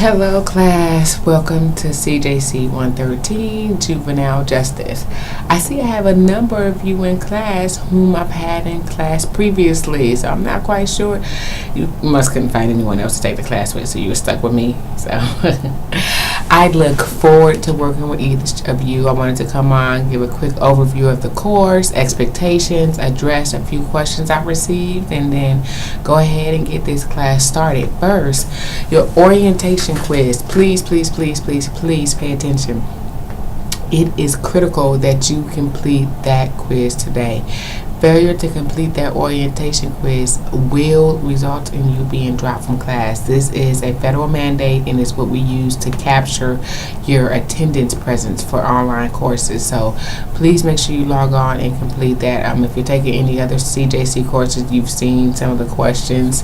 Hello class, welcome to CJC 113 Juvenile Justice. I see I have a number of you in class whom I've had in class previously, so I'm not quite sure. You must couldn't find anyone else to take the class with, so you were stuck with me. So I look forward to working with each of you. I wanted to come on, give a quick overview of the course, expectations, address a few questions I've received, and then go ahead and get this class started. First, your orientation quiz. Please pay attention. It is critical that you complete that quiz today. Failure to complete that orientation quiz will result in you being dropped from class. This is a federal mandate and it's what we use to capture your attendance presence for online courses. So please make sure you log on and complete that. If you're taking any other CJC courses, you've seen some of the questions.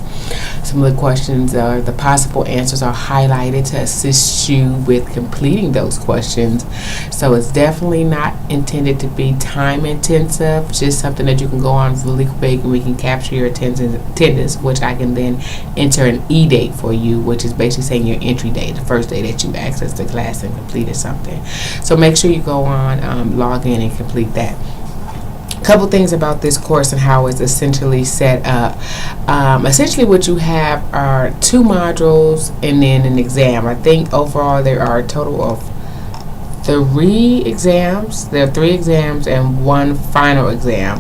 Some of the questions, the possible answers are highlighted to assist you with completing those questions. So it's definitely not intended to be time intensive, just something that you can go on really quick and we can capture your attendance, which I can then enter an E-date for you, which is basically saying your entry date, the first day that you accessed the class and completed something. So make sure you go on, log in and complete that. Couple things about this course and how it's essentially set up. Essentially what you have are 2 modules and then an exam. I think overall there are a total of 3 exams. There are 3 exams and 1 final exam.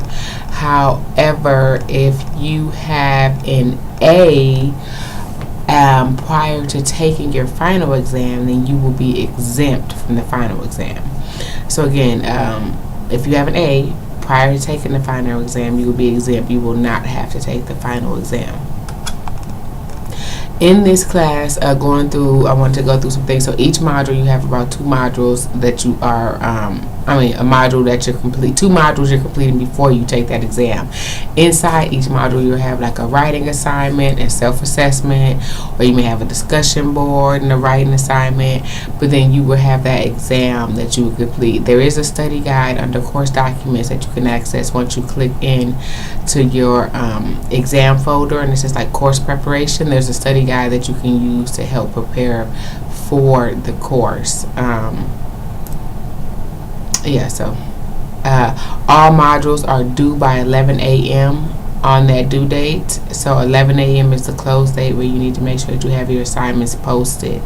However, if you have an A prior to taking your final exam, then you will be exempt from the final exam. So again, if you have an A prior to taking the final exam, you will be exempt. You will not have to take the final exam. In this class, I want to go through some things. So each module, you have about 2 modules that you are, a module that you're complete, 2 modules you're completing before you take that exam. Inside each module, you'll have like a writing assignment and self-assessment, or you may have a discussion board and a writing assignment, but then you will have that exam that you will complete. There is a study guide under course documents that you can access once you click in to your exam folder, and this is like course preparation. There's a study guide that you can use to help prepare for the course. All modules are due by 11 a.m. on that due date. So 11 a.m. is the close date where you need to make sure that you have your assignments posted.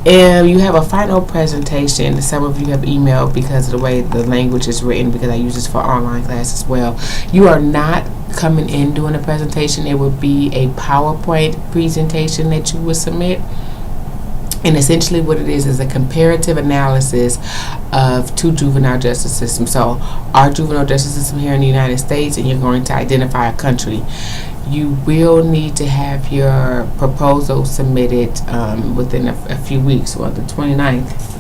And you have a final presentation. Some of you have emailed because of the way the language is written, because I use this for online class as well. You are not coming in doing a presentation. It would be a PowerPoint presentation that you would submit. And essentially what it is a comparative analysis of 2 juvenile justice systems. So our juvenile justice system here in the United States, and you're going to identify a country. You will need to have your proposal submitted within a few weeks, or the 29th.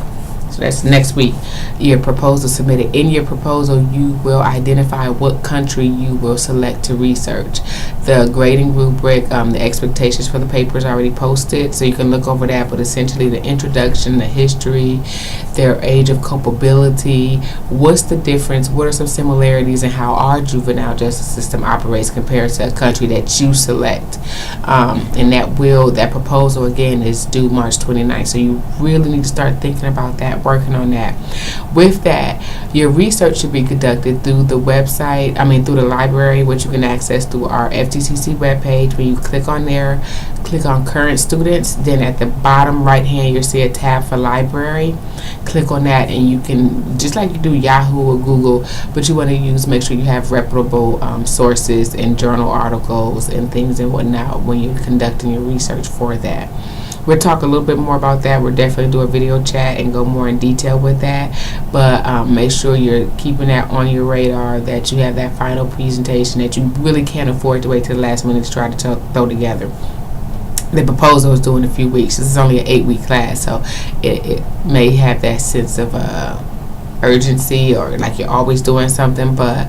So that's next week. Your proposal submitted. In your proposal, you will identify what country you will select to research. The grading rubric, the expectations for the paper is already posted, so you can look over that. But essentially, the introduction, the history, their age of culpability, what's the difference, what are some similarities in how our juvenile justice system operates compared to a country that you select. And that proposal again is due March 29th. So you really need to start thinking about that, working on that. With that, your research should be conducted through the website, through the library, which you can access through our FTCC webpage. When you click on there, click on current students, then at the bottom right hand you'll see a tab for library. Click on that and you can, just like you do Yahoo or Google, but you want to make sure you have reputable sources and journal articles and things and whatnot when you're conducting your research for that. We'll talk a little bit more about that. We'll definitely do a video chat and go more in detail with that. But make sure you're keeping that on your radar, that you have that final presentation, that you really can't afford to wait till the last minute to try to throw together. The proposal is due in a few weeks. This is only an 8-week class, so it may have that sense of urgency, or like you're always doing something, but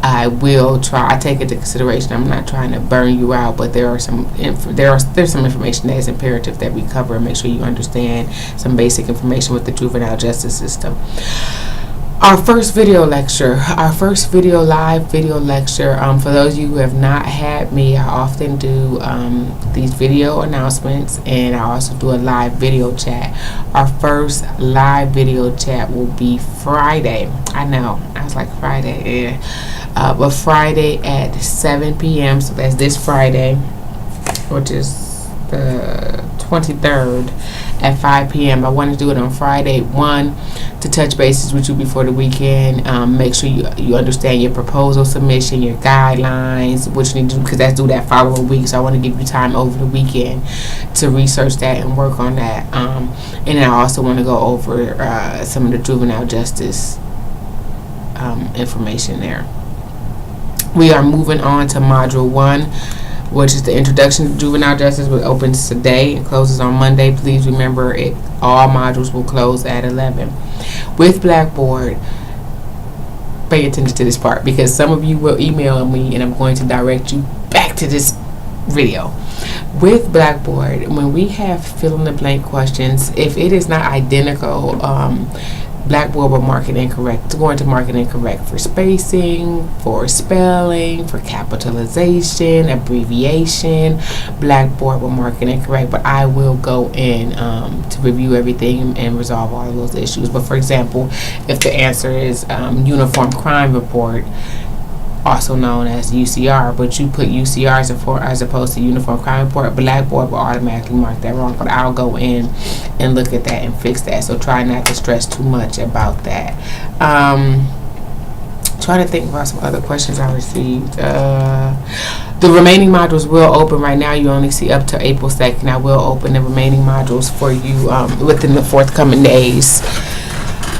I will try. I take it into consideration. I'm not trying to burn you out, but there's some information that is imperative that we cover and make sure you understand some basic information with the juvenile justice system. Our first video live video lecture. For those of you who have not had me, I often do these video announcements, and I also do a live video chat. Our first live video chat will be Friday. I know, I was like Friday, yeah. But Friday at 7 p.m. So that's this Friday, which is the 23rd at 5 p.m. I want to do it on Friday, to touch bases with you before the weekend. Make sure you understand your proposal submission, your guidelines, what you need to do, because that's due that following week. So I want to give you time over the weekend to research that and work on that. And then I also want to go over some of the juvenile justice information there. We are moving on to Module 1, which is the Introduction to Juvenile Justice, which opens today and closes on Monday. Please remember, all modules will close at 11. With Blackboard, pay attention to this part, because some of you will email me and I'm going to direct you back to this video. With Blackboard, when we have fill-in-the-blank questions, if it is not identical, Blackboard will mark it incorrect. It's going to mark it incorrect for spacing, for spelling, for capitalization, abbreviation. Blackboard will mark it incorrect, but I will go in to review everything and resolve all of those issues. But for example, if the answer is Uniform Crime Report, also known as UCR, but you put UCR as opposed to Uniform Crime Report, Blackboard will automatically mark that wrong. But I'll go in and look at that and fix that. So try not to stress too much about that. Trying to think about some other questions I received. The remaining modules will open. Right now you only see up to April 2nd. I will open the remaining modules for you within the forthcoming days.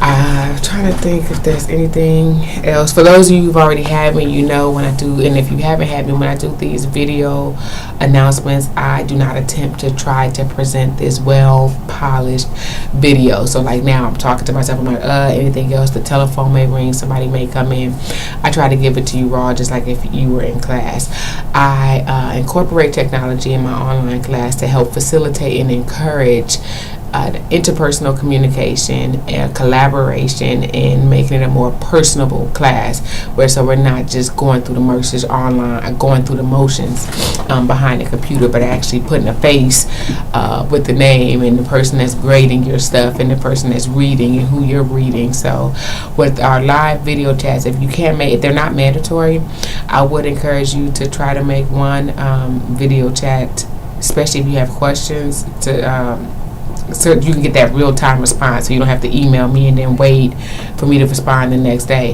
I'm trying to think if there's anything else. For those of you who've already had me, you know when I do, and if you haven't had me, when I do these video announcements, I do not attempt to try to present this well-polished video. So like now I'm talking to myself, I'm like, anything else, the telephone may ring, somebody may come in. I try to give it to you raw, just like if you were in class. I incorporate technology in my online class to help facilitate and encourage interpersonal communication and collaboration, and making it a more personable class, so we're not just going through the motions online, going through the motions behind the computer, but actually putting a face with the name and the person that's grading your stuff and the person that's reading and who you're reading. So with our live video chats, if they're not mandatory, I would encourage you to try to make one video chat, especially if you have questions, so you can get that real-time response, so you don't have to email me and then wait for me to respond the next day.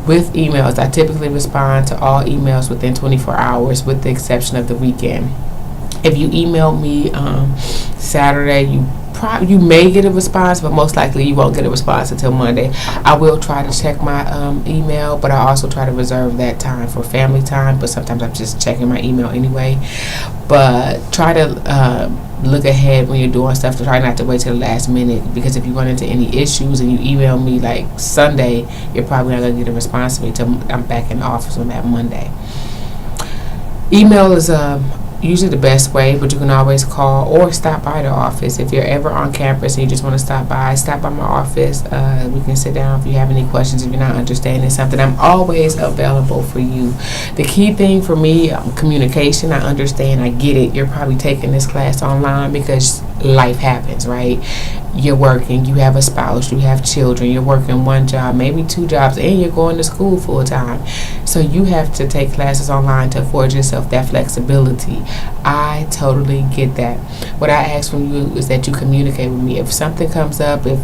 With emails, I typically respond to all emails within 24 hours with the exception of the weekend. If you email me Saturday, you may get a response, but most likely you won't get a response until Monday. I will try to check my email, but I also try to reserve that time for family time, but sometimes I'm just checking my email anyway. But try to look ahead when you're doing stuff, to try not to wait till the last minute, because if you run into any issues and you email me like Sunday, you're probably not going to get a response to me until I'm back in the office on that Monday. Email is usually the best way, but you can always call or stop by the office. If you're ever on campus and you just want to stop by my office. We can sit down if you have any questions, if you're not understanding something. I'm always available for you. The key thing for me, communication. I understand, I get it. You're probably taking this class online because life happens, right? You're working, you have a spouse, you have children, you're working one job, maybe two jobs, and you're going to school full time. So you have to take classes online to afford yourself that flexibility. I totally get that. What I ask from you is that you communicate with me. If something comes up, if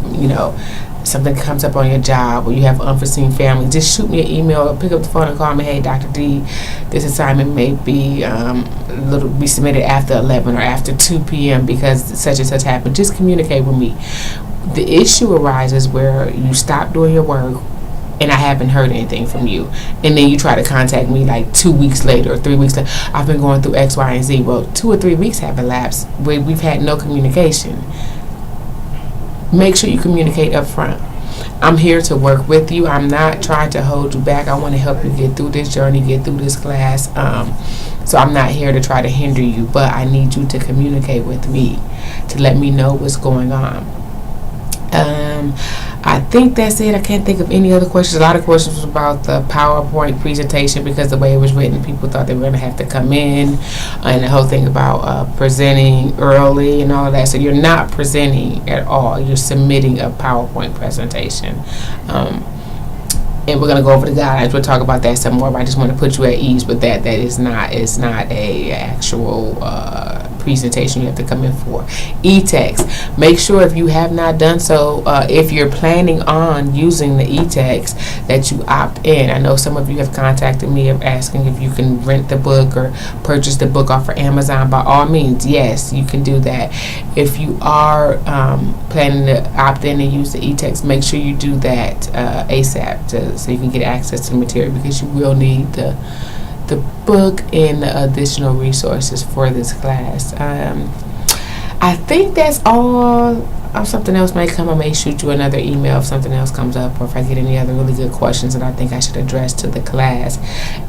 something comes up on your job or you have unforeseen family, just shoot me an email or pick up the phone and call me. Hey, Dr. D, this assignment may be be submitted after 11 or after 2 p.m. because such and such happened. Just communicate with me. The issue arises where you stop doing your work and I haven't heard anything from you, and then you try to contact me like 2 weeks later or 3 weeks later. I've been going through X, Y, and Z. Well, 2 or 3 weeks have elapsed where we've had no communication. Make sure you communicate up front. I'm here to work with you. I'm not trying to hold you back. I want to help you get through this journey, get through this class. So I'm not here to try to hinder you, but I need you to communicate with me to let me know what's going on. I think that's it. I can't think of any other questions. A lot of questions was about the PowerPoint presentation because the way it was written, people thought they were going to have to come in, and the whole thing about presenting early and all of that. So you're not presenting at all. You're submitting a PowerPoint presentation. And we're going to go over the guidelines. We'll talk about that some more, but I just want to put you at ease with that. That is not a actual presentation you have to come in for. E-text. Make sure if you have not done so, if you're planning on using the e-text, that you opt in. I know some of you have contacted me asking if you can rent the book or purchase the book off of Amazon. By all means, yes, you can do that. If you are planning to opt in and use the e-text, make sure you do that ASAP so you can get access to the material, because you will need the book and the additional resources for this class. I think that's all. Something else may come. I may shoot you another email if something else comes up, or if I get any other really good questions that I think I should address to the class.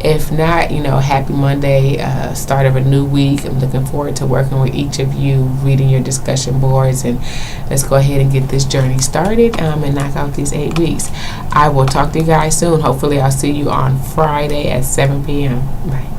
If not, happy Monday, start of a new week. I'm looking forward to working with each of you, reading your discussion boards, and let's go ahead and get this journey started and knock out these 8 weeks. I will talk to you guys soon. Hopefully I'll see you on Friday at 7 p.m. Bye.